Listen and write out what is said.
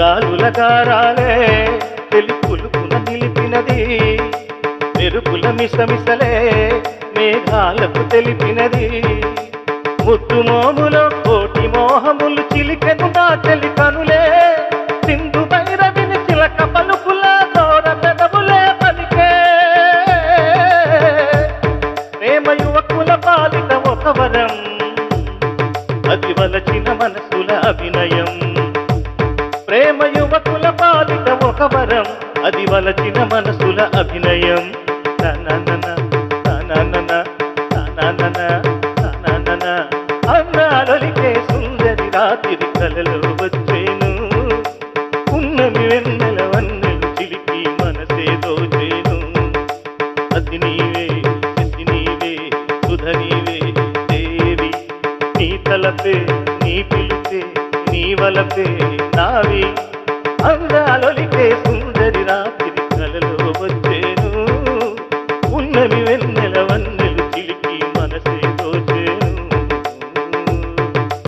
గాలుల గారాలే తెలుపులుపున నిలిపినది, మెరుపుల మిసమిసలే మేఘాలకు తెలిపినది. ముద్దు మోములో కోటి మోహములు చిలికెను నా చెలి కనులే, సింధు భైరవిని చిలక పలుకుల దోర పెదవులే పలికే. ప్రేమ యువకుల పాలిట ఒక వరం, అది వలచిన మనసుల అభినయం. ప్రేమ యువకుల పాలిట ఒక వరం, అది వలచిన మనసుల అభినయం. అన్నాలొలికే సుందరి రాత్రి కలలో వచ్చేను, ఉన్నమి వెన్నెల వన్నెలు చిలికి మనసే దోచేను. అది నీవే శశి నీవే సుధ నీవే దేవి, నీ తలపే నీ పిలుపే నీ వలపే నావి. అందాలొలికే సుందరి రాత్రి కలలో వచ్చేను, ఉన్నమి